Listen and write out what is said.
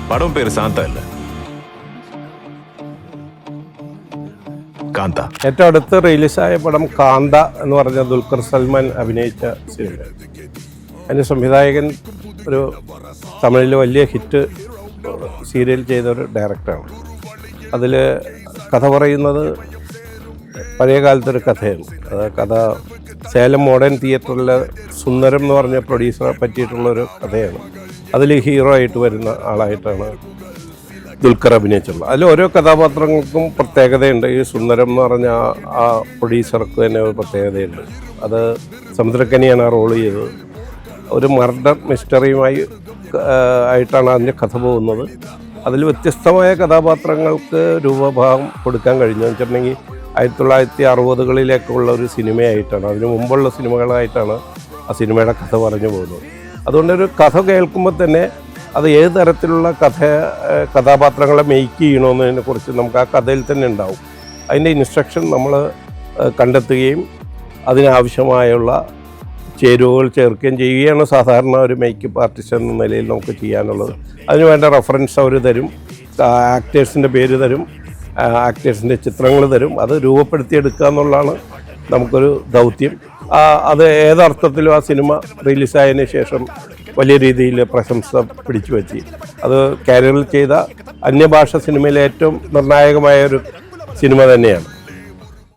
പടം പേര് ശാന്ത അല്ല, കാന്ത. ഏറ്റവും അടുത്ത് റിലീസായ പടം കാന്ത എന്ന് പറഞ്ഞ ദുൽഖർ സൽമാൻ അഭിനയിച്ച സിനിമ. അതിന് സംവിധായകൻ ഒരു തമിഴിൽ വലിയ ഹിറ്റ് സീരിയൽ ചെയ്തൊരു ഡയറക്ടറാണ്. അതിൽ കഥ പറയുന്നത് പഴയ കാലത്തൊരു കഥയാണ്. കഥ സേലം മോഡേൺ തിയേറ്ററിലെ സുന്ദരം എന്ന് പറഞ്ഞ പ്രൊഡ്യൂസറെ പറ്റിയിട്ടുള്ളൊരു കഥയാണ്. അതിൽ ഹീറോ ആയിട്ട് വരുന്ന ആളായിട്ടാണ് ദുൽഖർ അഭിനയിച്ചുള്ളത്. അതിൽ ഓരോ കഥാപാത്രങ്ങൾക്കും പ്രത്യേകതയുണ്ട്. ഈ സുന്ദരം എന്ന് പറഞ്ഞ ആ പ്രൊഡ്യൂസർക്ക് തന്നെ ഒരു പ്രത്യേകതയുണ്ട്. അത് സമുദ്രക്കനിയാണ് ആ റോൾ ചെയ്തത്. ഒരു മർഡർ മിസ്റ്ററിയുമായി ആയിട്ടാണ് അതിൻ്റെ കഥ പോകുന്നത്. അതിൽ വ്യത്യസ്തമായ കഥാപാത്രങ്ങൾക്ക് രൂപഭാവം കൊടുക്കാൻ കഴിഞ്ഞു വെച്ചിട്ടുണ്ടെങ്കിൽ 1960കളിലേക്കുള്ള ഒരു സിനിമയായിട്ടാണ്, അതിന് മുമ്പുള്ള സിനിമകളായിട്ടാണ് ആ സിനിമയുടെ കഥ പറഞ്ഞു പോകുന്നത്. അതുകൊണ്ടൊരു കഥ കേൾക്കുമ്പോൾ തന്നെ അത് ഏത് തരത്തിലുള്ള കഥാപാത്രങ്ങളെ മെയ്ക്ക് ചെയ്യണമെന്നതിനെ കുറിച്ച് നമുക്ക് ആ കഥയിൽ തന്നെ ഉണ്ടാവും. അതിൻ്റെ ഇൻസ്ട്രക്ഷൻ നമ്മൾ കണ്ടെത്തുകയും അതിനാവശ്യമായുള്ള ചേരുവകൾ ചേർക്കുകയും ചെയ്യുകയാണ് സാധാരണ ഒരു മേക്കപ്പ് ആർട്ടിസ്റ്റ് എന്ന നിലയിൽ നമുക്ക് ചെയ്യാനുള്ളത്. അതിന് വേണ്ട റെഫറൻസ് അവർ തരും, ആക്ടേഴ്സിൻ്റെ പേര് തരും, ആക്ടേഴ്സിൻ്റെ ചിത്രങ്ങൾ തരും. അത് രൂപപ്പെടുത്തിയെടുക്കുക എന്നുള്ളതാണ് നമുക്കൊരു ദൗത്യം. അത് ഏതർത്ഥത്തിലും ആ സിനിമ റിലീസായതിന് ശേഷം വലിയ രീതിയിൽ പ്രശംസ പിടിച്ചു വെച്ച്. അത് കേരളത്തിൽ ചെയ്ത അന്യഭാഷ സിനിമയിലെ ഏറ്റവും നിർണായകമായ ഒരു സിനിമ തന്നെയാണ്.